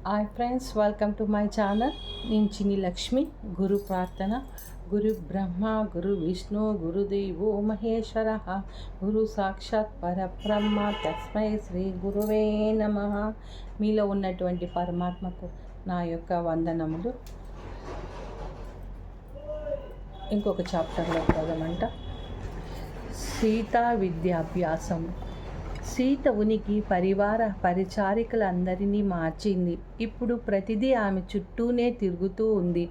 Hi friends, welcome to my channel. నేను చిన్ని లక్ష్మి. గురు ప్రార్థన. గురు బ్రహ్మ, గురు విష్ణు, గురుదేవో మహేశ్వర, గురు సాక్షాత్ పరబ్రహ్మ, తస్మై శ్రీ గురువే నమః. మీలో ఉన్నటువంటి పరమాత్మకు నా యొక్క వందనములు. ఇంకొక చాప్టర్లో పదమంట. సీతా విద్యాభ్యాసం. సీత ఉనికి పరివార పరిచారికలందరినీ మార్చింది. ఇప్పుడు ప్రతిదీ ఆమె చుట్టూనే తిరుగుతూ ఉంది.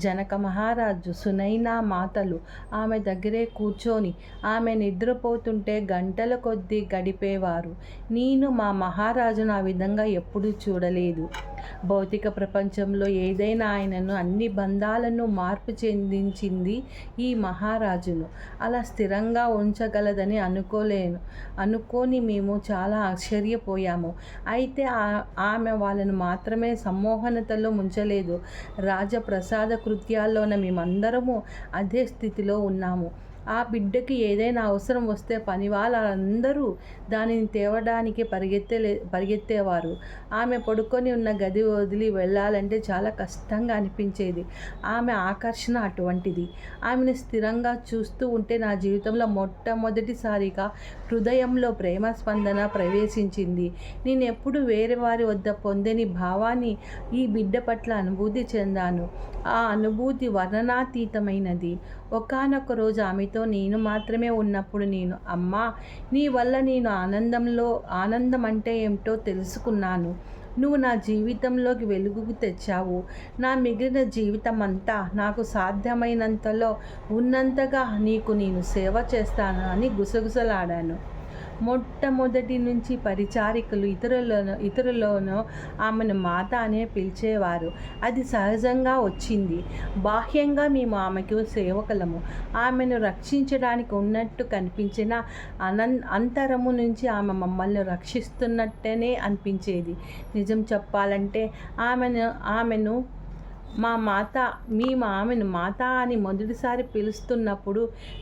జనక మహారాజు, సునైనా మాతలు ఆమె దగ్గరే కూర్చొని ఆమె నిద్రపోతుంటే గంటల కొద్దీ గడిపేవారు. నేను మా మహారాజును ఆ విధంగా ఎప్పుడూ చూడలేదు. భౌతిక ప్రపంచంలో ఏదైనా ఆయనను అన్ని బంధాలను మార్పు చెందించింది ఈ మహారాజును. అలా స్థిరంగా ఉంచగలదని అనుకోని మేము చాలా ఆశ్చర్యపోయాము. అయితే ఆమె వాళ్ళను మాత్రమే సమ్మోహనతలో ముంచలేదు. రాజప్రసాద కృత్యాల్లోన మేమందరము అదే స్థితిలో ఉన్నాము. ఆ బిడ్డకి ఏదైనా అవసరం వస్తే పని వాళ్ళందరూ దానిని తేవడానికి పరిగెత్తేవారు. ఆమె పడుకొని ఉన్న గది వదిలి వెళ్ళాలంటే చాలా కష్టంగా అనిపించేది. ఆమె ఆకర్షణ అటువంటిది. ఆమెను స్థిరంగా చూస్తూ ఉంటే నా జీవితంలో మొట్టమొదటిసారిగా హృదయంలో ప్రేమ స్పందన ప్రవేశించింది. నేను ఎప్పుడు వేరే వారి వద్ద పొందని భావాన్ని ఈ బిడ్డ పట్ల అనుభూతి చెందాను. ఆ అనుభూతి వర్ణనాతీతమైనది. ఒకానొక రోజు ఆమెతో నేను మాత్రమే ఉన్నప్పుడు నేను, అమ్మా, నీ వల్ల నేను ఆనందం అంటే ఏమిటో తెలుసుకున్నాను. నువ్వు నా జీవితంలోకి వెలుగుకు తెచ్చావు. నా మిగిలిన జీవితం అంతా నాకు సాధ్యమైనంతలో ఉన్నంతగా నీకు నేను సేవ చేస్తాను అని గుసగుసలాడాను. మొట్టమొదటి నుంచి పరిచారికలు ఇతరులను ఆమెను మాత అనే పిలిచేవారు. అది సహజంగా వచ్చింది. బాహ్యంగా మేము ఆమెకు సేవకులము. ఆమెను రక్షించడానికి ఉన్నట్టు కనిపించిన అంతరము నుంచి ఆమె మమ్మల్ని రక్షిస్తున్నట్టనే అనిపించేది. నిజం చెప్పాలంటే ఆమెను మేము ఆమెను మాత అని మొదటిసారి పిలుస్తున్నప్పుడు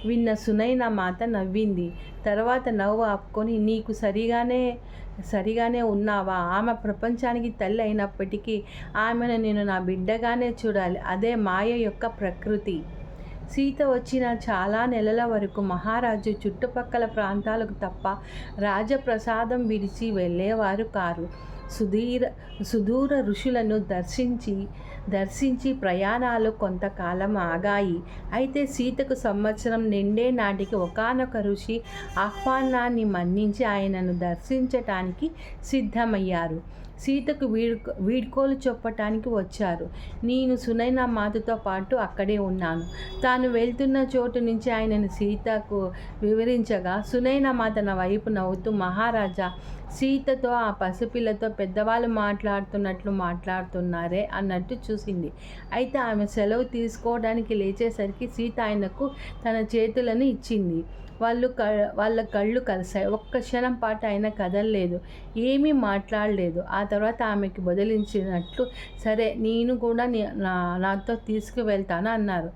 విన్న సునైన మాత నవ్వింది. తర్వాత నవ్వు ఆపుకొని, నీకు సరిగానే ఉన్నావా? ఆమె ప్రపంచానికి తల్లి అయినప్పటికీ ఆమెను నేను నా బిడ్డగానే చూడాలి. అదే మాయ యొక్క ప్రకృతి. సీత వచ్చిన చాలా నెలల వరకు మహారాజు చుట్టుపక్కల ప్రాంతాలకు తప్ప రాజప్రసాదం విడిచి వెళ్ళేవారు కారు. సుదూర ఋషులను దర్శించి ప్రయాణాలు కొంతకాలం ఆగాయి. అయితే సీతకు సంవత్సరం నిండే నాటికి ఒకానొక ఋషి ఆహ్వానాన్ని మన్నించి ఆయనను దర్శించటానికి సిద్ధమయ్యారు. సీతకు వీడ్కోలు చెప్పటానికి వచ్చారు. నేను సునైనా మాతతో పాటు అక్కడే ఉన్నాను. తాను వెళ్తున్న చోటు నుంచి ఆయనను సీతకు వివరించగా సునైనా మాత నా వైపు నవ్వుతూ, మహారాజా, సీతతో ఆ పసిపిల్లతో పెద్దవాళ్ళు మాట్లాడుతున్నట్లు మాట్లాడుతున్నారే అన్నట్టు చూసింది. అయితే ఆమె సెలవు తీసుకోవడానికి లేచేసరికి సీత ఆయనకు తన చేతులను ఇచ్చింది. వాళ్ళ కళ్ళు కలిశాయి. ఒక్క క్షణం పాటు ఆయన కదలలేదు, ఏమీ మాట్లాడలేదు. ఆ తర్వాత ఆమెకి బదిలించినట్లు, సరే, నేను కూడా నాతో తీసుకువెళ్తాను అన్నారు.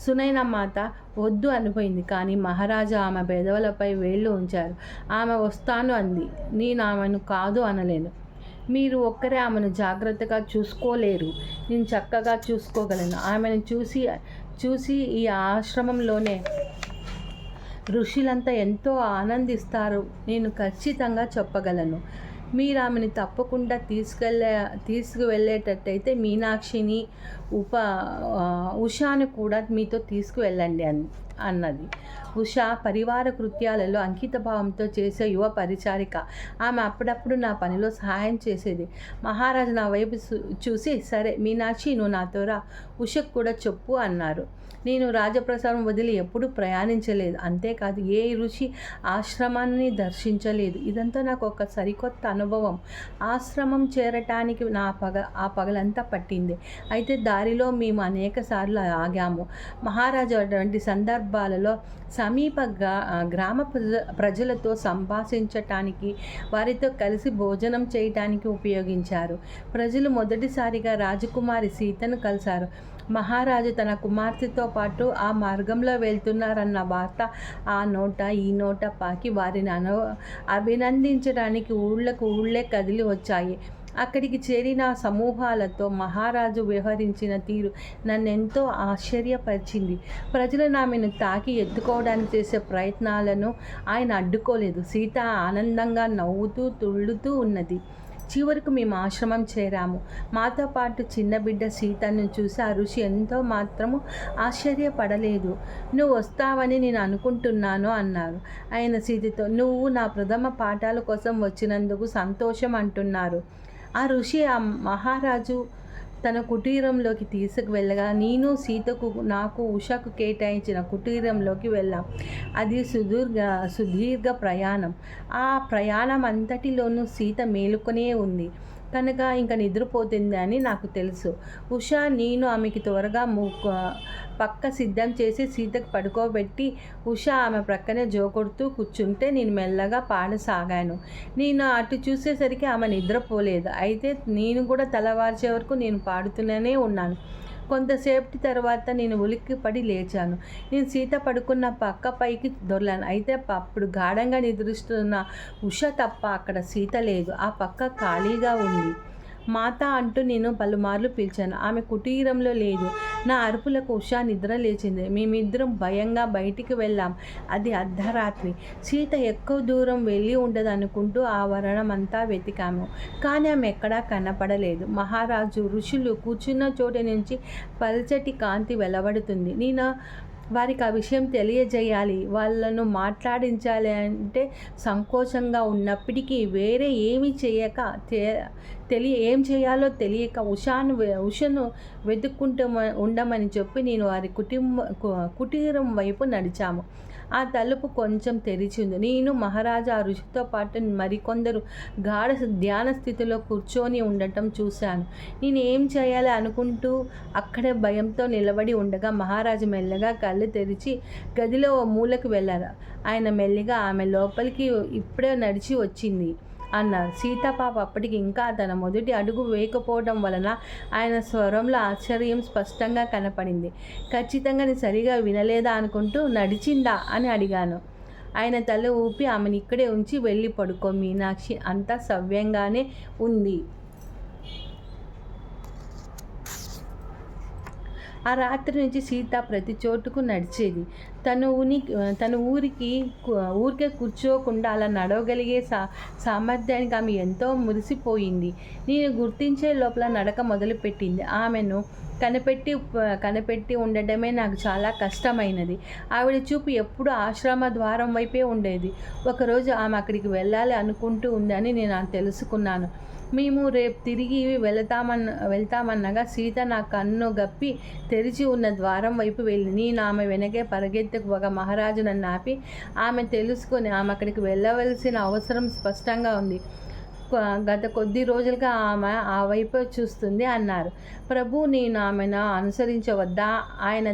సునైనా మాత వద్దు అనిపోయింది. కానీ మహారాజా ఆమె పెదవులపై వేళ్ళు ఉంచారు. ఆమె వస్తాను అంది. నేను ఆమెను కాదు అనలేను. మీరు ఒక్కరే ఆమెను జాగ్రత్తగా చూసుకోలేరు. నేను చక్కగా చూసుకోగలను. ఆమెను చూసి ఈ ఆశ్రమంలోనే ఋషులంతా ఎంతో ఆనందిస్తారు. నేను ఖచ్చితంగా చెప్పగలను. మీరు ఆమెను తప్పకుండా తీసుకువెళ్ళేటట్టయితే మీనాక్షిని, ఉషాను కూడా మీతో తీసుకువెళ్ళండి అన్నది. ఉష పరివార కృత్యాలలో అంకితభావంతో చేసే యువ పరిచారిక. ఆమె అప్పుడప్పుడు నా పనిలో సహాయం చేసేది. మహారాజు నా వైపు చూసి, సరే మీనాక్షి, నువ్వు నాతో రా, ఉషకు కూడా చెప్పు అన్నారు. నేను రాజప్రసాదం వదిలి ఎప్పుడూ ప్రయాణించలేదు. అంతేకాదు ఏ ఋషి ఆశ్రమాన్ని దర్శించలేదు. ఇదంతా నాకు ఒక సరికొత్త అనుభవం. ఆశ్రమం చేరటానికి ఆ పగలంతా పట్టింది. అయితే దారిలో మేము అనేక సార్లు ఆగాము. మహారాజు అటువంటి సందర్భాలలో సమీప గ్రామ ప్రజలతో సంభాషించటానికి, వారితో కలిసి భోజనం చేయటానికి ఉపయోగించారు. ప్రజలు మొదటిసారిగా రాజకుమారి సీతను కలిశారు. మహారాజు తన కుమార్తెతో పాటు ఆ మార్గంలో వెళ్తున్నారన్న వార్త ఆ నోట ఈ నోట పాకి వారిని అభినందించడానికి ఊళ్ళే కదిలి వచ్చాయి. అక్కడికి చేరిన సమూహాలతో మహారాజు వ్యవహరించిన తీరు నన్నెంతో ఆశ్చర్యపరిచింది. ప్రజలు ఆమెను తాకి ఎత్తుకోవడానికి చేసే ప్రయత్నాలను ఆయన అడ్డుకోలేదు. సీత ఆనందంగా నవ్వుతూ తుళ్ళుతూ ఉన్నది. చివరకు మేము ఆశ్రమం చేరాము. మాతో పాటు చిన్న బిడ్డ సీతను చూసి ఆ ఋషి ఎంతో మాత్రము ఆశ్చర్యపడలేదు. నువ్వు వస్తావని నేను అనుకుంటున్నాను అన్నారు. ఆయన సీతతో, నువ్వు నా ప్రథమ పాఠాల కోసం వచ్చినందుకు సంతోషం అంటున్నారు. ఆ ఋషి ఆ మహారాజు తన కుటీరంలోకి తీసుకువెళ్ళగా నేను సీతకు నాకు ఉషకు కేటాయించిన కుటీరంలోకి వెళ్ళాం. అది సుదీర్ఘ ప్రయాణం. ఆ ప్రయాణం అంతటిలోనూ సీత మేలుకొనే ఉంది కనుక ఇంకా నిద్రపోతుంది అని నాకు తెలుసు. ఉష నేను ఆమెకి త్వరగా పక్క సిద్ధం చేసి సీతకు పడుకోబెట్టి ఉష ఆమె ప్రక్కనే జోకొడుతూ కూర్చుంటే నేను మెల్లగా పాడసాగాను. నేను అటు చూసేసరికి ఆమె నిద్రపోలేదు. అయితే నేను కూడా తెల్లవార్చే వరకు నేను పాడుతూనే ఉన్నాను. కొంతసేపటి తర్వాత నేను ఉలిక్కిపడి లేచాను. నేను సీత పడుకున్న పక్క పైకి దొర్లాను. అయితే అప్పుడు గాఢంగా నిద్రిస్తున్న ఉష తప్ప అక్కడ సీత లేదు. ఆ పక్క ఖాళీగా ఉంది. మాత అంటూ నేను పలుమార్లు పిలిచాను. ఆమె కుటీరంలో లేదు. నా అరుపులకు ఉష నిద్ర లేచింది. మేమిద్దరం భయంగా బయటికి వెళ్ళాం. అది అర్ధరాత్రి. సీత ఎక్కువ దూరం వెళ్ళి ఉండదు అనుకుంటూ ఆ వరణం అంతా వెతికాము. కానీ ఆమె ఎక్కడా కనపడలేదు. మహారాజు ఋషులు కూర్చున్న చోట నుంచి పల్చటి కాంతి వెలువడుతుంది. నేను వారికి ఆ విషయం తెలియజేయాలి, వాళ్ళను మాట్లాడించాలి అంటే సంకోచంగా ఉన్నప్పటికీ వేరే ఏమీ ఏం చేయాలో తెలియక ఉషను వెతుక్కుంటూ ఉండమని చెప్పి నేను వారి కుటీరం వైపు నడిచాము. ఆ తలుపు కొంచెం తెరిచింది. నేను మహారాజా ఆ ఋషితో పాటు మరికొందరు గాఢ ధ్యాన స్థితిలో కూర్చొని ఉండటం చూశాను. నేను ఏం చేయాలి అనుకుంటూ అక్కడే భయంతో నిలబడి ఉండగా మహారాజు మెల్లగా కళ్ళు తెరిచి గదిలో ఓ మూలకు వెళ్ళారు. ఆయన మెల్లిగా ఆమె లోపలికి ఇప్పుడే నడిచి వచ్చింది అన్నారు. సీతాపాప అప్పటికి ఇంకా తన మొదటి అడుగు వేయకపోవడం వలన ఆయన స్వరంలో ఆశ్చర్యం స్పష్టంగా కనపడింది. ఖచ్చితంగా నేను సరిగా వినలేదా అనుకుంటూ, నడిచిందా అని అడిగాను. ఆయన తల ఊపి ఆమెను ఇక్కడే ఉంచి వెళ్ళి పడుకో మీనాక్షి, అంతా సవ్యంగానే ఉంది. ఆ రాత్రి నుంచి సీత ప్రతి చోటుకు నడిచేది. తన ఊరికే కూర్చోకుండా అలా నడవగలిగే సామర్థ్యానికి ఆమె ఎంతో మురిసిపోయింది. నేను గుర్తించే లోపల నడక మొదలుపెట్టింది. ఆమెను కనిపెట్టి ఉండటమే నాకు చాలా కష్టమైనది. ఆవిడ చూపు ఎప్పుడు ఆశ్రమ ద్వారం వైపే ఉండేది. ఒకరోజు ఆమె అక్కడికి వెళ్ళాలి అనుకుంటూ ఉందని నేను తెలుసుకున్నాను. మేము రేపు తిరిగి వెళ్తామన్నగా సీత నా కన్ను గప్పి తెరిచి ఉన్న ద్వారం వైపు వెళ్ళి నేను ఆమె వెనకే పరిగెత్తుకోగా మహారాజు నన్ను ఆపి ఆమె తెలుసుకొని ఆమె అక్కడికి వెళ్ళవలసిన అవసరం స్పష్టంగా ఉంది. గత కొద్ది రోజులుగా ఆమె ఆ వైపు చూస్తుంది అన్నారు. ప్రభు, నేను ఆమెను అనుసరించవద్దా? ఆయన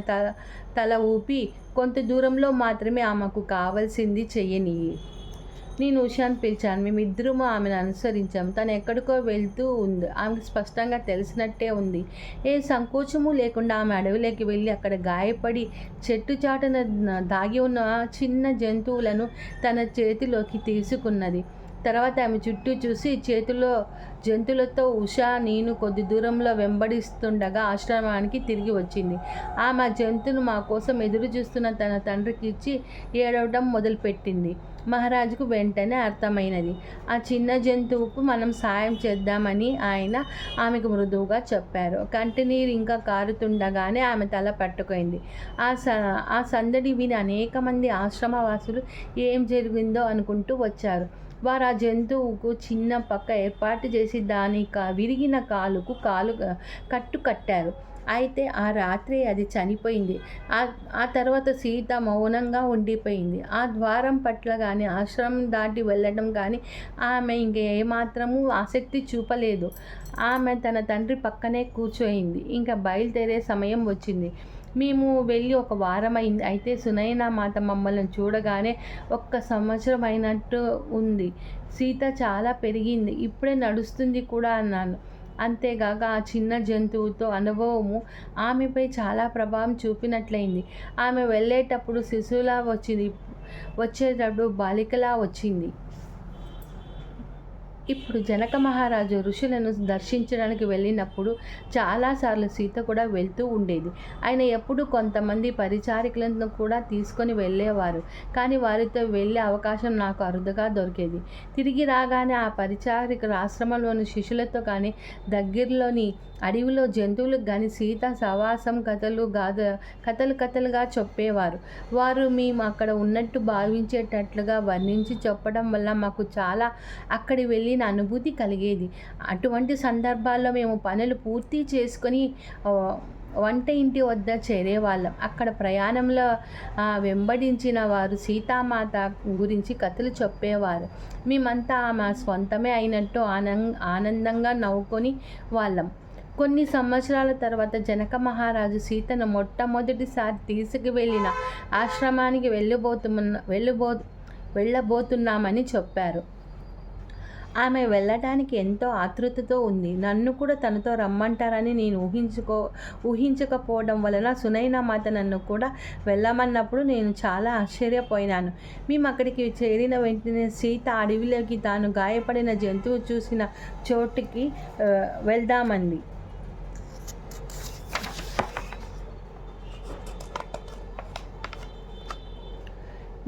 తల ఊపి కొంత దూరంలో మాత్రమే ఆమెకు కావాల్సింది చెయ్యని. నేను ఉషాని పిలిచాను. మేమిద్దరము ఆమెను అనుసరించాము. తను ఎక్కడికో వెళ్తూ ఉంది. ఆమెకు స్పష్టంగా తెలిసినట్టే ఉంది. ఏ సంకోచము లేకుండా ఆమె అడవిలోకి వెళ్ళి అక్కడ గాయపడి చెట్టు చాటున దాగి ఉన్న చిన్న జంతువులను తన చేతిలోకి తీసుకున్నది. తర్వాత ఆమె చుట్టూ చూసి జంతువులతో ఉషా నేను కొద్ది దూరంలో వెంబడిస్తుండగా ఆశ్రమానికి తిరిగి వచ్చింది. ఆమె జంతువును మా కోసం ఎదురు చూస్తున్న తన తండ్రికి ఇచ్చి ఏడవడం మొదలుపెట్టింది. మహారాజుకు వెంటనే అర్థమైనది. ఆ చిన్న జంతువుకు మనం సాయం చేద్దామని ఆయన ఆమెకు మృదువుగా చెప్పారు. కంటినీరు ఇంకా కారుతుండగానే ఆమె తల పట్టుకుంది. ఆ సందడి విని అనేక మంది ఆశ్రమవాసులు ఏం జరిగిందో అనుకుంటూ వచ్చారు. వారు ఆ జంతువుకు చిన్న పక్క ఏర్పాటు చేసి దాని విరిగిన కాలుకు కట్టు కట్టారు. అయితే ఆ రాత్రి అది చనిపోయింది. ఆ తర్వాత సీత మౌనంగా ఉండిపోయింది. ఆ ద్వారం పట్ల కానీ ఆశ్రమం దాటి వెళ్ళడం కానీ ఆమె ఏమాత్రము ఆసక్తి చూపలేదు. ఆమె తన తండ్రి పక్కనే కూర్చోయింది. ఇంకా బయలుదేరే సమయం వచ్చింది. మేము వెళ్ళి 1 వారం అయింది. అయితే సునైనా మాత మమ్మల్ని చూడగానే 1 సంవత్సరం అయినట్టు ఉంది. సీత చాలా పెరిగింది, ఇప్పుడే నడుస్తుంది కూడా అన్నాను. అంతేగాక ఆ చిన్న జంతువుతో అనుభవము ఆమెపై చాలా ప్రభావం చూపినట్లయింది. ఆమె వెళ్ళేటప్పుడు శిశువులా వచ్చింది, వచ్చేటప్పుడు బాలికలా వచ్చింది. ఇప్పుడు జనక మహారాజు ఋషులను దర్శించడానికి వెళ్ళినప్పుడు చాలాసార్లు సీత కూడా వెళ్తూ ఉండేది. ఆయన ఎప్పుడు కొంతమంది పరిచారికులను కూడా తీసుకొని వెళ్ళేవారు. కానీ వారితో వెళ్ళే అవకాశం నాకు అరుదుగా దొరికేది. తిరిగి రాగానే ఆ పరిచారికుల ఆశ్రమంలోని శిష్యులతో కానీ, దగ్గరలోని అడవిలో జంతువులకు కానీ సీత సవాసం కథలుగా చెప్పేవారు. వారు మేము అక్కడ ఉన్నట్టు భావించేటట్లుగా వర్ణించి చెప్పడం వల్ల మాకు చాలా అక్కడికి వెళ్ళిన అనుభూతి కలిగేది. అటువంటి సందర్భాల్లో మేము పనులు పూర్తి చేసుకొని వంట ఇంటి వద్ద చేరేవాళ్ళం. అక్కడ ప్రయాణంలో వెంబడించిన వారు సీతామాత గురించి కథలు చెప్పేవారు. మేమంతా ఆమె స్వంతమే అయినట్టు ఆనందంగా నవ్వుకొని వాళ్ళం. కొన్ని సంవత్సరాల తర్వాత జనక మహారాజు సీతను మొట్టమొదటిసారి తీసుకువెళ్ళిన ఆశ్రమానికి వెళ్ళబోతున్నామని చెప్పారు. ఆమె వెళ్ళటానికి ఎంతో ఆతృతతో ఉంది. నన్ను కూడా తనతో రమ్మంటారని నేను ఊహించకపోవడం వలన సునైనామాత నన్ను కూడా వెళ్ళమన్నప్పుడు నేను చాలా ఆశ్చర్యపోయినాను. మేము అక్కడికి చేరిన వెంటనే సీత అడవిలోకి తాను గాయపడిన జంతువు చూసిన చోటుకి వెళ్దామంది.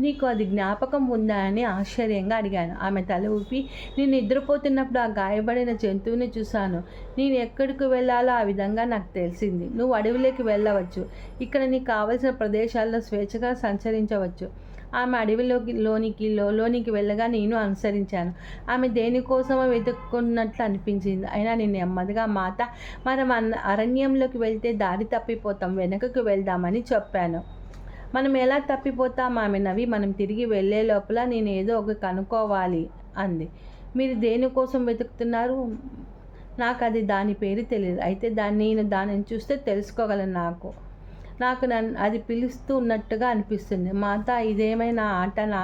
నీకు అది జ్ఞాపకం ఉందా అని ఆశ్చర్యంగా అడిగాను. ఆమె తల ఊపి, నేను నిద్రపోతున్నప్పుడు ఆ గాయపడిన జంతువుని చూశాను. నేను ఎక్కడికి వెళ్ళాలో ఆ విధంగా నాకు తెలిసింది. నువ్వు అడవిలోకి వెళ్ళవచ్చు. ఇక్కడ నీకు కావలసిన ప్రదేశాల్లో స్వేచ్ఛగా సంచరించవచ్చు. ఆమె లోనికి వెళ్ళగా నేను అనుసరించాను. ఆమె దేనికోసమో వెతుక్కున్నట్లు అనిపించింది. అయినా నేను నెమ్మదిగా మాత, మనం అరణ్యంలోకి వెళ్తే దారి తప్పిపోతాం, వెనకకు వెళ్దామని చెప్పాను. మనం ఎలా తప్పిపోతాం? ఆమె నవ్వి, మనం తిరిగి వెళ్ళే లోపల నేను ఏదో ఒక కనుక్కోవాలి అంది. మీరు దేనికోసం వెతుకుతున్నారు? నాకు అది దాని పేరు తెలియదు. అయితే నేను దానిని చూస్తే తెలుసుకోగలను. నాకు అది పిలుస్తూ ఉన్నట్టుగా అనిపిస్తుంది. మాత, ఇదేమైనా ఆటనా?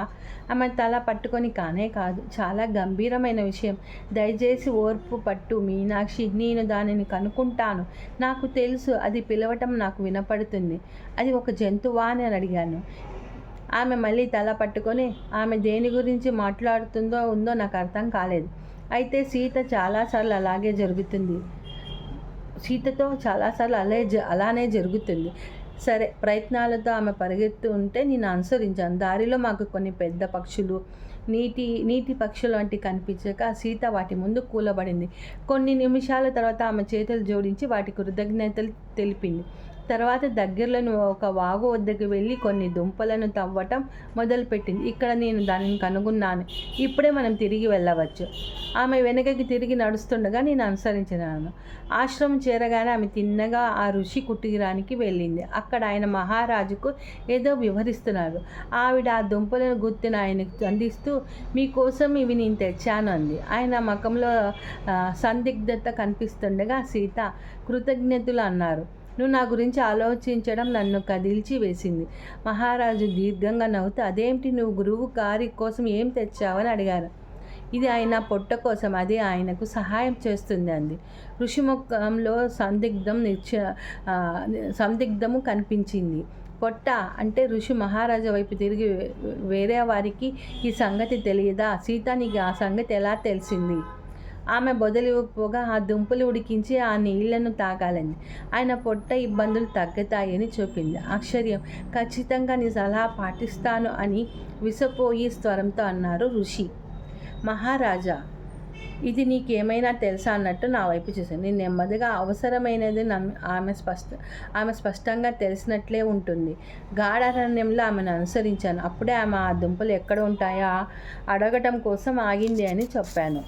ఆమె తల పట్టుకొని, కానే కాదు, చాలా గంభీరమైన విషయం. దయచేసి ఓర్పు పట్టు మీనాక్షి, నేను దానిని కనుక్కుంటాను. నాకు తెలుసు, అది పిలవటం నాకు వినపడుతుంది. అది ఒక జంతువా అని అడిగాను. ఆమె మళ్ళీ తల పట్టుకొని, ఆమె దేని గురించి ఉందో నాకు అర్థం కాలేదు. అయితే సీతతో చాలాసార్లు అలానే జరుగుతుంది. సరే, ప్రయత్నాలతో ఆమె పరిగెత్తు ఉంటే నేను అనుసరించాను. దారిలో మాకు కొన్ని పెద్ద పక్షులు, నీటి పక్షులు వంటి కనిపించక సీత వాటి ముందు కూలబడింది. కొన్ని నిమిషాల తర్వాత ఆమె చేతులు జోడించి వాటి కృతజ్ఞతలు తెలిపింది. తర్వాత దగ్గరలోని ఒక వాగు వద్దకు వెళ్ళి కొన్ని దుంపలను తవ్వటం మొదలుపెట్టింది. ఇక్కడ నేను దానిని కనుగొన్నాను. ఇప్పుడే మనం తిరిగి వెళ్ళవచ్చు. ఆమె వెనకకి తిరిగి నడుస్తుండగా నేను అనుసరించినాను. ఆశ్రమం చేరగానే ఆమె తిన్నగా ఆ ఋషి కుటీరానికి వెళ్ళింది. అక్కడ ఆయన మహారాజుకు ఏదో వివరిస్తున్నారు. ఆవిడ ఆ దుంపలను గుర్తిన ఆయనకు అందిస్తూ, మీకోసం ఇవి నేను తెచ్చాను అంది. ఆయన ముఖంలో సందిగ్ధత కనిపిస్తుండగా సీత, కృతజ్ఞతలు అన్నారు. నువ్వు నా గురించి ఆలోచించడం నన్ను కదిల్చి వేసింది. మహారాజు దీర్ఘంగా నవ్వుతూ, అదేమిటి, నువ్వు గురువు గారి కోసం ఏం తెచ్చావని అడిగారు. ఇది ఆయన పొట్ట కోసం, అది ఆయనకు సహాయం చేస్తుంది అంది. ఋషి ముఖంలో సందిగ్ధము కనిపించింది. పొట్ట అంటే ఋషి మహారాజు వైపు తిరిగి, వేరే వారికి ఈ సంగతి తెలియదా? సీత, నీకు ఆ సంగతి ఎలా తెలిసింది? ఆమె బొదలిపోగా ఆ దుంపలు ఉడికించి ఆ నీళ్లను తాగాలని, ఆయన పొట్ట ఇబ్బందులు తగ్గుతాయని చెప్పింది. ఆశ్చర్యం. ఖచ్చితంగా నీ సలహా పాటిస్తాను అని విసపోయి స్వరంతో అన్నారు ఋషి. మహారాజా, ఇది నీకేమైనా తెలుసా అన్నట్టు నా వైపు చూశాను. నేను నెమ్మదిగా, అవసరమైనది ఆమె స్పష్టంగా తెలిసినట్లే ఉంటుంది. గాఢారణ్యంలో ఆమెను అనుసరించాను. అప్పుడే ఆమె ఆ దుంపలు ఎక్కడ ఉంటాయో అడగటం కోసం ఆగింది అని చెప్పాను.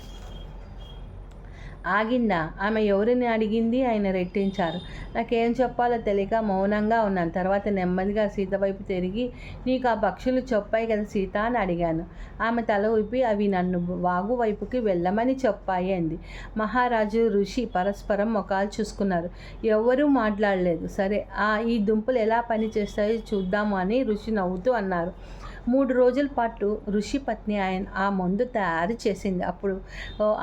ఆగిందా? ఆమె ఎవరిని అడిగింది? ఆయన రెట్టించారు. నాకేం చెప్పాలో తెలియక మౌనంగా ఉన్నాను. తర్వాత నెమ్మదిగా సీత వైపు తిరిగి, నీకు ఆ పక్షులు చెప్పాయి కదా సీత అని అడిగాను. ఆమె తల ఊపి, అవి నన్ను వాగు వైపుకి వెళ్ళమని చెప్పాయి అంది. మహారాజు, ఋషి పరస్పరం ముఖాలు చూసుకున్నారు. ఎవరూ మాట్లాడలేదు. సరే, ఈ దుంపలు ఎలా పనిచేస్తాయో చూద్దాము అని ఋషి నవ్వుతూ అన్నారు. 3 రోజుల పాటు ఋషి పత్ని ఆ మందు తయారు చేసింది. అప్పుడు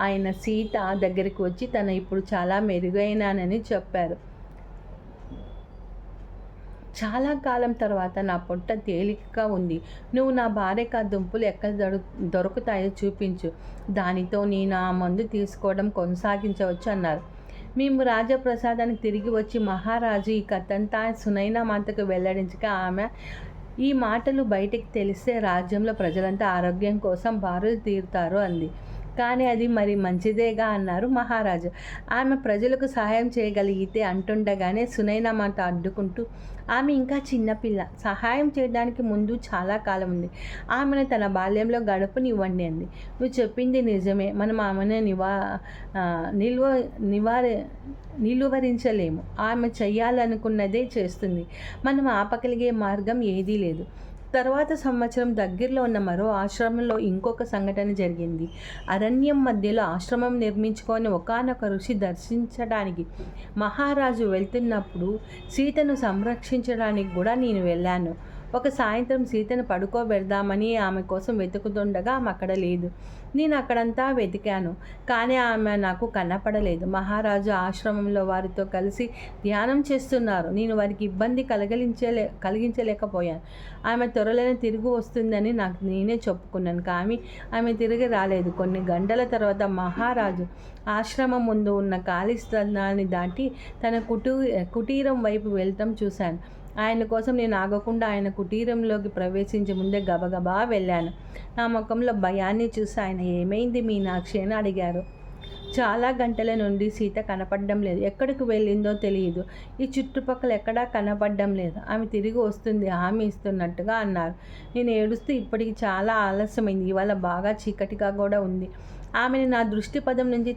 ఆయన సీత దగ్గరికి వచ్చి, తను ఇప్పుడు చాలా మెరుగైనానని చెప్పారు. చాలా కాలం తర్వాత నా పొట్ట తేలికగా ఉంది. నువ్వు నా భార్యకు ఆ దుంపలు ఎక్కడ దొరుకుతాయో చూపించు. దానితో నేను ఆ మందు తీసుకోవడం కొనసాగించవచ్చు అన్నారు. మేము రాజప్రసాదానికి తిరిగి వచ్చి మహారాజు ఈ కథంతా సునైనా మాతకు వెల్లడించగా ఆమె ఈ మాటలు బయటికి తెలిస్తే రాజ్యంలో ప్రజలంతా ఆరోగ్యం కోసం బారులు తీరుతారు అంది. కానీ అది మరి మంచిదేగా అన్నారు మహారాజు. ఆమె ప్రజలకు సహాయం చేయగలిగితే అంటుండగానే సునైనా మాత అడ్డుకుంటూ, ఆమె ఇంకా చిన్నపిల్ల, సహాయం చేయడానికి ముందు చాలా కాలం ఉంది. ఆమెను తన బాల్యంలో గడపనివ్వండి అంది. నువ్వు చెప్పింది నిజమే. మనం ఆమెను నిలువరించలేము. ఆమె చెయ్యాలనుకున్నదే చేస్తుంది. మనం ఆపగలిగే మార్గం ఏదీ లేదు. తర్వాత సంవత్సరం దగ్గరలో ఉన్న మరో ఆశ్రమంలో ఇంకొక సంఘటన జరిగింది. అరణ్యం మధ్యలో ఆశ్రమం నిర్మించుకొని ఒకానొక ఋషి దర్శించడానికి మహారాజు వెళ్తున్నప్పుడు సీతను సంరక్షించడానికి కూడా నేను వెళ్ళాను. ఒక సాయంత్రం సీతను పడుకోబెడదామని ఆమె కోసం వెతుకుతుండగా ఆమె అక్కడ లేదు. నేను అక్కడంతా వెతికాను, కానీ ఆమె నాకు కనపడలేదు. మహారాజు ఆశ్రమంలో వారితో కలిసి ధ్యానం చేస్తున్నారు. నేను వారికి ఇబ్బంది కలిగించలేకపోయాను. ఆమె త్వరలోనే తిరిగి వస్తుందని నాకు నేనే చెప్పుకున్నాను, కానీ ఆమె తిరిగి రాలేదు. కొన్ని గంటల తర్వాత మహారాజు ఆశ్రమం ముందు ఉన్న ఖాళీ స్థలాన్ని దాటి తన కుటీరం వైపు వెళ్తాం చూశాను. ఆయన కోసం నేను ఆగకుండా ఆయన కుటీరంలోకి ప్రవేశించే ముందే గబగబా వెళ్ళాను. నా ముఖంలో భయాన్ని చూసి ఆయన, ఏమైంది మీనాక్షి అని అడిగారు. చాలా గంటల నుండి సీత కనపడడం లేదు. ఎక్కడికి వెళ్ళిందో తెలియదు. ఈ చుట్టుపక్కల ఎక్కడా కనపడడం లేదు. ఆమె తిరిగి వస్తుంది హామీ ఇస్తున్నట్టుగా అన్నారు. నేను ఏడుస్తూ, ఇప్పటికి చాలా ఆలస్యమైంది. ఇవాళ బాగా చీకటిగా కూడా ఉంది. ఆమెను నా దృష్టి పదం నుంచి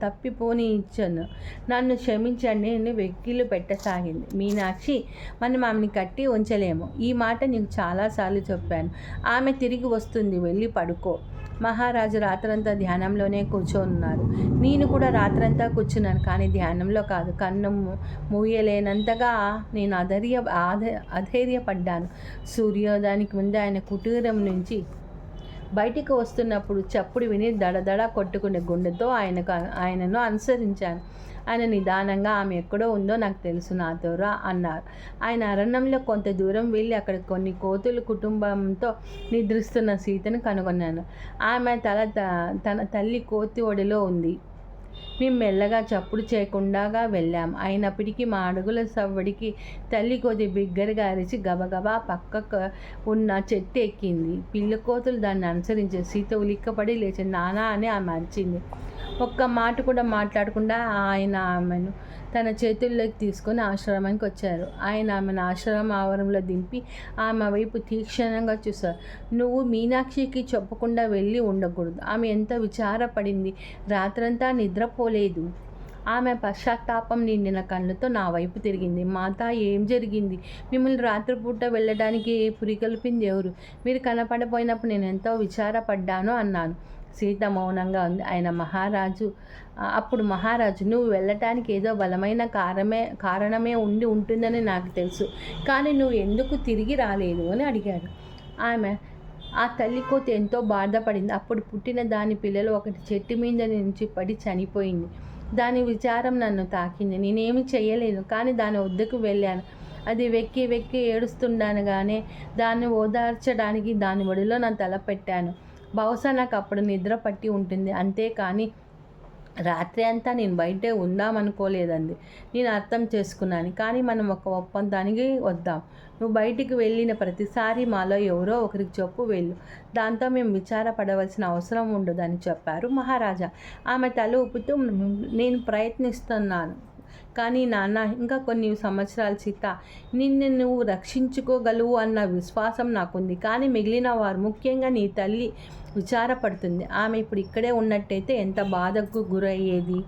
తప్పిపోని ఇచ్చాను. నన్ను క్షమించండి అని వెక్కిళ్ళు పెట్టసాగింది. మీనాక్షి, మనం ఆమెను కట్టి ఉంచలేము. ఈ మాట నీకు చాలాసార్లు చెప్పాను. ఆమె తిరిగి వస్తుంది, వెళ్ళి పడుకో. మహారాజు రాత్రంతా ధ్యానంలోనే కూర్చోనున్నారు. నేను కూడా రాత్రంతా కూర్చున్నాను, కానీ ధ్యానంలో కాదు. కన్ను మూయలేనంతగా నేను అధైర్యపడ్డాను. సూర్యోదయానికి ముందు ఆయన కుటీరం నుంచి బయటికి వస్తున్నప్పుడు చప్పుడు విని దడదడ కొట్టుకునే గుండెతో ఆయనను అనుసరించాను. ఆయన నిదానంగా, ఆమె ఎక్కడో ఉందో నాకు తెలుసు, నాతో రా అన్నారు. ఆయన అరణ్యంలో కొంత దూరం వెళ్ళి అక్కడ కొన్ని కోతుల కుటుంబంతో నిద్రిస్తున్న సీతను కనుగొన్నాను. ఆమె తన తల్లి కోతి ఒడిలో ఉంది. మేము మెల్లగా చప్పుడు చేయకుండా వెళ్ళాం. అయినప్పటికీ మా అడుగుల సవ్వడికి తల్లి కోతి బిగ్గరగా అరిచి గబగబా పక్కకు ఉన్న చెట్టు ఎక్కింది. పిల్ల కోతులు దాన్ని అనుసరించి సీత ఉలిక్కపడి లేచి నానా అని ఆమె అరిచింది. ఒక్క మాట కూడా మాట్లాడకుండా ఆయన ఆమెను తన చేతుల్లోకి తీసుకొని ఆశ్రమానికి వచ్చారు. ఆయన ఆమెను ఆశ్రమం ఆవరణలో దింపి ఆమె వైపు తీక్షణంగా చూశారు. నువ్వు మీనాక్షికి చెప్పకుండా వెళ్ళి ఉండకూడదు. ఆమె ఎంత విచారపడింది. రాత్రంతా నిద్రపోలేదు. ఆమె పశ్చాత్తాపం నిండిన కళ్ళతో నా వైపు తిరిగింది. మాత, ఏం జరిగింది? మిమ్మల్ని రాత్రిపూట వెళ్ళడానికి పురికొల్పింది ఎవరు? మీరు కనపడపోయినప్పుడు నేను ఎంతో విచారపడ్డాను అన్నాను. సీత మౌనంగా ఉంది. అప్పుడు మహారాజు, నువ్వు వెళ్ళటానికి ఏదో బలమైన కారణమే ఉంటుందని నాకు తెలుసు, కానీ నువ్వు ఎందుకు తిరిగి రాలేదు అని అడిగాడు. ఆ తల్లి కోతి ఎంతో బాధపడింది. అప్పుడు పుట్టిన దాని పిల్లలు ఒకటి చెట్టు మీద నుంచి పడి చనిపోయింది. దాని విచారం నన్ను తాకింది. నేనేమి చేయలేను, కానీ దాని వద్దకు వెళ్ళాను. అది వెక్కి ఏడుస్తుండగానే దాన్ని ఓదార్చడానికి దాని ఒడిలో నా తల పెట్టాను. బహుశా నాకు అప్పుడు నిద్ర పట్టి ఉంటుంది, అంతేకాని రాత్రి అంతా నేను బయటే ఉందామనుకోలేదండి. నేను అర్థం చేసుకున్నాను, కానీ మనం ఒక ఒప్పందానికి వద్దాం. నువ్వు బయటికి వెళ్ళిన ప్రతిసారి మాలో ఎవరో ఒకరికి చెప్పు వెళ్ళు. దాంతో మేము విచారపడవలసిన అవసరం ఉండదు అని చెప్పారు మహారాజా. ఆమె తల ఊపుతూ, నేను ప్రయత్నిస్తున్నాను, కానీ నాన్న, ఇంకా కొన్ని సంవత్సరాలు సీత, నిన్ను నువ్వు రక్షించుకోగలవు అన్న విశ్వాసం నాకుంది. కానీ మిగిలిన వారు, ముఖ్యంగా నీ తల్లి విచారపడుతుంది. ఆమె ఇప్పుడు ఇక్కడే ఉన్నట్టయితే ఎంత బాధకు గురయ్యేది.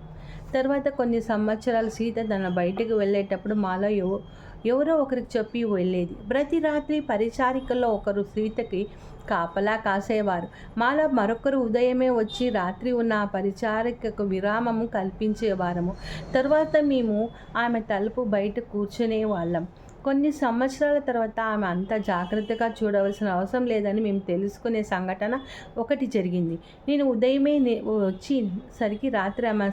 తర్వాత కొన్ని సంవత్సరాలు సీత తన బయటకు వెళ్ళేటప్పుడు మాలో ఎవరో ఒకరికి చెప్పి వెళ్ళేది. ప్రతి రాత్రి పరిచారికల్లో ఒకరు సీతకి కాపలా కాసేవారు. మాలో మరొకరు ఉదయమే వచ్చి రాత్రి ఉన్న ఆ పరిచారికకు విరామము కల్పించేవారము. తర్వాత మేము ఆమె తలుపు బయట కూర్చునే వాళ్ళం. కొన్ని సంవత్సరాల తర్వాత ఆమె అంత జాగ్రత్తగా చూడవలసిన అవసరం లేదని మేము తెలుసుకునే సంఘటన ఒకటి జరిగింది. నేను ఉదయమే వచ్చి సరికి రాత్రి ఆమె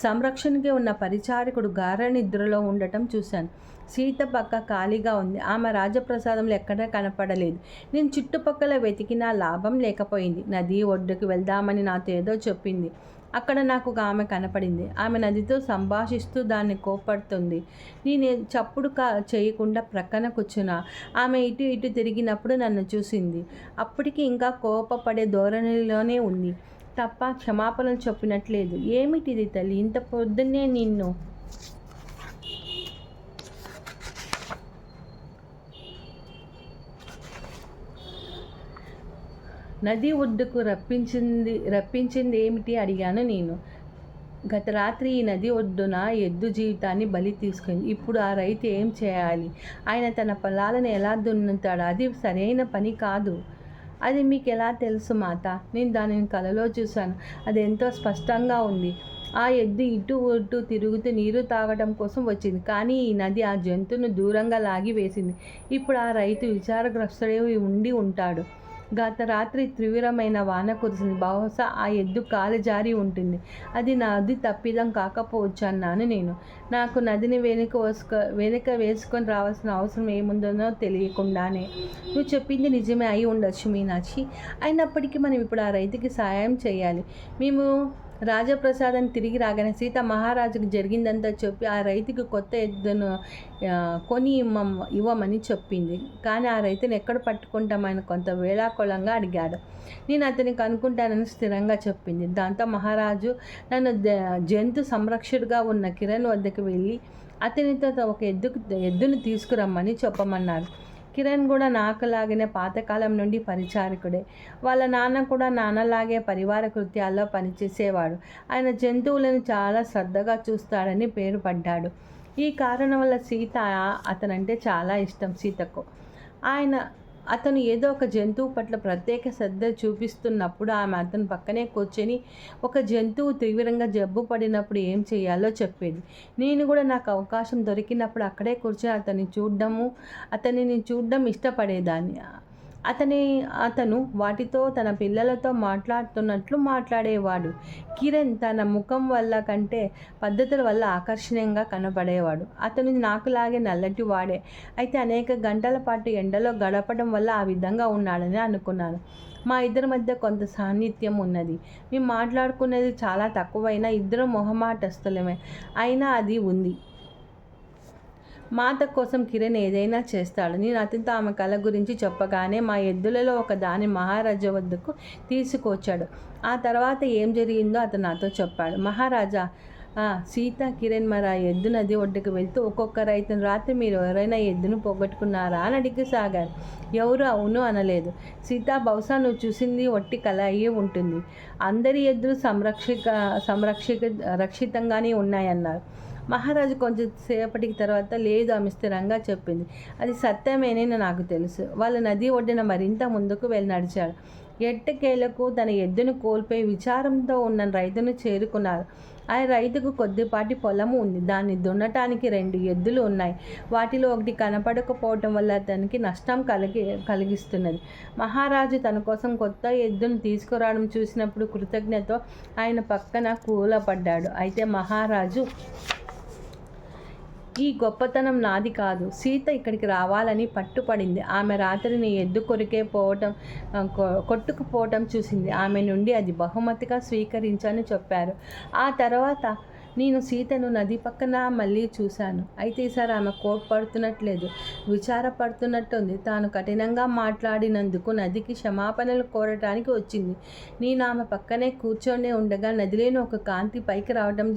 సంరక్షణకి ఉన్న పరిచారకుడు గాఢ నిద్రలో ఉండటం చూశాను. సీత పక్క ఖాళీగా ఉంది. ఆమె రాజప్రసాదంలో ఎక్కడా కనపడలేదు. నేను చుట్టుపక్కల వెతికినా లాభం లేకపోయింది. నది ఒడ్డుకు వెళ్దామని నాతో ఏదో చెప్పింది. అక్కడ నాకు ఒక ఆమె కనపడింది. ఆమె నదితో సంభాషిస్తూ దాన్ని కోపడుతుంది. నేను చప్పుడు చేయకుండా ప్రక్కన కూర్చున్నా. ఆమె ఇటు ఇటు తిరిగినప్పుడు నన్ను చూసింది. అప్పటికి ఇంకా కోపపడే ధోరణిలోనే ఉంది తప్ప క్షమాపణలు చెప్పినట్లేదు. ఏమిటిది తల్లి, ఇంత పొద్దున్నే నిన్ను నది ఒడ్డుకు రప్పించింది ఏమిటి అడిగాను నేను. గత రాత్రి ఈ నది ఒడ్డున ఎద్దు జీవితాన్ని బలి తీసుకుంది. ఇప్పుడు ఆ రైతు ఏం చేయాలి? ఆయన తన పొలాలను ఎలా దున్నుతాడు? అది సరైన పని కాదు. అది మీకు ఎలా తెలుసు మాత? నేను దానిని కలలో చూశాను. అది ఎంతో స్పష్టంగా ఉంది. ఆ ఎద్దు ఇటు తిరుగుతూ నీరు తాగడం కోసం వచ్చింది. కానీ ఈ నది ఆ జంతువును దూరంగా లాగి వేసింది. ఇప్పుడు ఆ రైతు విచారగ్రస్తుడై ఉండి ఉంటాడు. గత రాత్రి తీవ్రమైన వాన కురిసింది. బహుశా ఆ ఎద్దు కాలు జారి ఉంటుంది. అది నది తప్పిదం కాకపోవచ్చు అన్నాను నేను. నాకు నదిని వెనుక వేసుకొని రావాల్సిన అవసరం ఏముందో తెలియకుండానే. నువ్వు చెప్పింది నిజమే అయి ఉండొచ్చు మీనాక్షి. అయినప్పటికీ మనం ఇప్పుడు ఆ రైతుకి సహాయం చేయాలి. మేము రాజప్రసాదం తిరిగి రాగానే సీత మహారాజుకు జరిగిందంతా చెప్పి ఆ రైతుకి కొత్త ఎద్దును కొని ఇవ్వమని చెప్పింది. కానీ ఆ రైతుని ఎక్కడ పట్టుకుంటామని కొంత వేళాకోళంగా అడిగాడు. నేను అతనికి అనుకుంటానని స్థిరంగా చెప్పింది. దాంతో మహారాజు నన్ను జంతు సంరక్షకుడిగా ఉన్న కిరణ్ వద్దకు వెళ్ళి అతనితో ఒక ఎద్దును తీసుకురమ్మని చెప్పమన్నారు. కిరణ్ కూడా నాకులాగానే పాతకాలం నుండి పరిచారకుడే. వాళ్ళ నాన్న కూడా నాన్నలాగే పరివార కృత్యాల్లో పనిచేసేవాడు. ఆయన జంతువులను చాలా శ్రద్ధగా చూస్తాడని పేరు పడ్డాడు. ఈ కారణం వల్ల సీత అతనంటే చాలా ఇష్టం సీతకు. అతను ఏదో ఒక జంతువు పట్ల ప్రత్యేక శ్రద్ధ చూపిస్తున్నప్పుడు ఆమె అతని పక్కనే కూర్చొని ఒక జంతువు తీవ్రంగా జబ్బు పడినప్పుడు ఏం చేయాలో చెప్పేది. నేను కూడా నాకు అవకాశం దొరికినప్పుడు అక్కడే కూర్చొని అతనిని చూడడం ఇష్టపడేదాన్ని. అతను వాటితో తన పిల్లలతో మాట్లాడుతున్నట్లు మాట్లాడేవాడు. కిరణ్ తన ముఖం వల్ల కంటే పద్ధతుల వల్ల ఆకర్షణీయంగా కనబడేవాడు. అతను నాకులాగే నల్లటి వాడే. అయితే అనేక గంటల పాటు ఎండలో గడపడం వల్ల ఆ విధంగా ఉన్నాడని అనుకున్నాను. మా ఇద్దరి మధ్య కొంత సాన్నిధ్యం ఉన్నది. మేము మాట్లాడుకునేది చాలా తక్కువైనా ఇద్దరం మొహమాటస్తులమే. అయినా అది ఉంది. మాత కోసం కిరణ్ ఏదైనా చేస్తాడు. నేను అతనితో ఆమె కళ గురించి చెప్పగానే మా ఎద్దులలో ఒక దాని మహారాజా వద్దకు తీసుకొచ్చాడు. ఆ తర్వాత ఏం జరిగిందో అతను నాతో చెప్పాడు. మహారాజా, సీత, కిరణ్ మరి ఆ ఎద్దు నది ఒడ్డుకు వెళ్తూ ఒక్కొక్క రైతును రాత్రి మీరు ఎవరైనా ఎద్దును పోగొట్టుకున్నారా అని అడిగిసాగారు. ఎవరు అవును అనలేదు. సీత, బహుశా నువ్వు చూసింది ఒట్టి కళ అయ్యి ఉంటుంది. అందరి ఎద్దులు రక్షితంగానే ఉన్నాయన్నారు. మహారాజు కొంచెం సేపటికి తర్వాత లేదు ఆమె స్థిరంగా చెప్పింది. అది సత్యమేనని నాకు తెలుసు. వాళ్ళు నది ఒడ్డున మరింత ముందుకు వెళ్ళి నడిచాడు. ఎట్టకేలకు తన ఎద్దును కోల్పోయి విచారంతో ఉన్న రైతును చేరుకున్నారు. ఆ రైతుకు కొద్దిపాటి పొలము ఉంది. దాన్ని దున్నటానికి 2 ఎద్దులు ఉన్నాయి. వాటిలో ఒకటి కనపడకపోవటం వల్ల అతనికి నష్టం కలిగిస్తున్నది. మహారాజు తన కోసం కొత్త ఎద్దును తీసుకురావడం చూసినప్పుడు కృతజ్ఞతతో ఆయన పక్కన కూలపడ్డాడు. అయితే మహారాజు, ఈ గొప్పతనం నాది కాదు. సీత ఇక్కడికి రావాలని పట్టుపడింది. ఆమె రాత్రిని ఎద్దు కొట్టుకుపోవటం చూసింది. ఆమె నుండి అది బహుమతిగా స్వీకరించని చెప్పారు. ఆ తర్వాత నేను సీతను నది పక్కన మళ్ళీ చూశాను. అయితే ఈసారి ఆమె కోప్పడుతున్నట్లేదు, విచారపడుతున్నట్టుంది. తాను కఠినంగా మాట్లాడినందుకు నదికి క్షమాపణలు కోరటానికి వచ్చింది. నేను ఆమె పక్కనే కూర్చొని ఉండగా నదిలోని ఒక కాంతి పైకి రావడం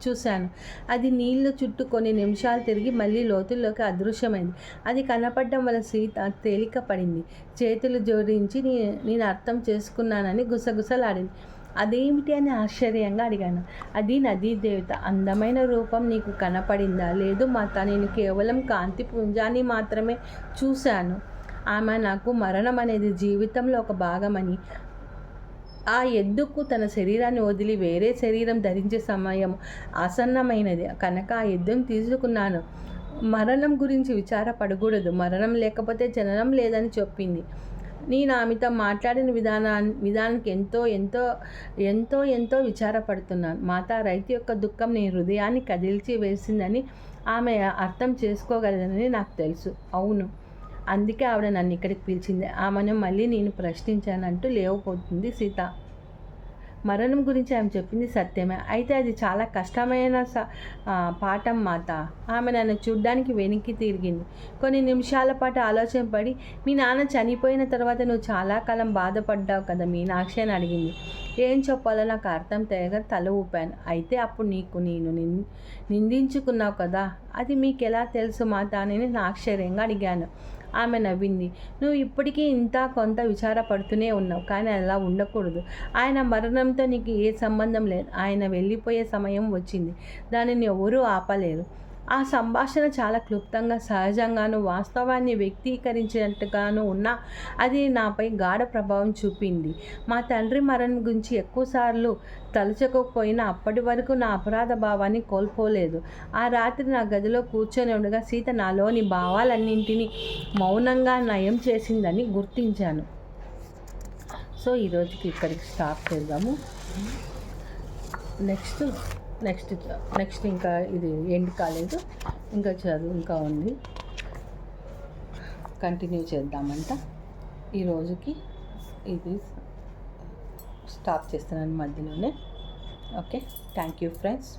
చూశాను. అది నీళ్లు చుట్టూ కొన్ని నిమిషాలు తిరిగి మళ్ళీ లోతుల్లోకి అదృశ్యమైంది. అది కనపడడం వల్ల సీత తేలిక పడింది. చేతులు జోడించి నేను అర్థం చేసుకున్నానని గుసగుసలాడింది. అదేమిటి అని ఆశ్చర్యంగా అడిగాను. అది నదీ దేవత. అందమైన రూపం నీకు కనపడిందా? లేదు మాత, నేను కేవలం కాంతి పుంజాన్ని మాత్రమే చూశాను. ఆమె నాకు మరణం అనేది జీవితంలో ఒక భాగమని, ఆ ఎద్దుకు తన శరీరాన్ని వదిలి వేరే శరీరం ధరించే సమయం ఆసన్నమైనది కనుక ఆ ఎద్దును తీసుకున్నాను. మరణం గురించి విచారపడకూడదు. మరణం లేకపోతే జననం లేదని చెప్పింది. నేను ఆమెతో మాట్లాడిన విధానానికి ఎంతో ఎంతో ఎంతో ఎంతో విచారపడుతున్నాను. మాత, రైతు యొక్క దుఃఖం నీ హృదయాన్ని కదిల్చి వేసిందని ఆమె అర్థం చేసుకోగలదని నాకు తెలుసు. అవును, అందుకే ఆవిడ నన్ను ఇక్కడికి పిలిచింది. ఆమెను మళ్ళీ నేను ప్రశ్నించానంటూ లేవపోతుంది సీత. మరణం గురించి ఆమె చెప్పింది సత్యమే, అయితే అది చాలా కష్టమైన పాఠం మాత. ఆమె నన్ను చూడ్డానికి వెనక్కి తిరిగింది. కొన్ని నిమిషాల పాటు ఆలోచన పడి, మీ నాన్న చనిపోయిన తర్వాత నువ్వు చాలా కాలం బాధపడ్డావు కదా మీనాక్షి అని అడిగింది. ఏం చెప్పాలో నాకు అర్థం తెలియక తల ఊపాను. అయితే అప్పుడు నేను నిందించుకున్నావు కదా, అది మీకు ఎలా తెలుసు మాత అని నేను ఆశ్చర్యంగా అడిగాను. ఆమె నవ్వింది. నువ్వు ఇప్పటికీ ఇంత కొంత విచారపడుతూనే ఉన్నావు, కానీ అలా ఉండకూడదు. ఆయన మరణంతో నీకు ఏ సంబంధం లేదు. ఆయన వెళ్ళిపోయే సమయం వచ్చింది, దానిని ఎవరూ ఆపలేరు. ఆ సంభాషణ చాలా క్లుప్తంగా, సహజంగాను, వాస్తవాన్ని వ్యక్తీకరించినట్టుగాను ఉన్నా అది నాపై గాఢ ప్రభావం చూపింది. మా తండ్రి మరణం గురించి ఎక్కువసార్లు తలుచకపోయినా అప్పటి వరకు నా అపరాధ భావాన్ని కోల్పోలేదు. ఆ రాత్రి నా గదిలో కూర్చొని ఉండగా సీత నాలోని భావాలన్నింటినీ మౌనంగా నయం చేసిందని గుర్తించాను. సో ఈరోజుకి ఇక్కడికి స్టాప్ చేద్దాము. నెక్స్ట్ ఇంకా ఇది ఎండ్ కాలేదు, ఇంకా చదువు ఇంకా ఉంది, కంటిన్యూ చేద్దామంట. ఈరోజుకి ఇది స్టాప్ చేస్తున్నాను మధ్యలోనే. Okay, thank you friends.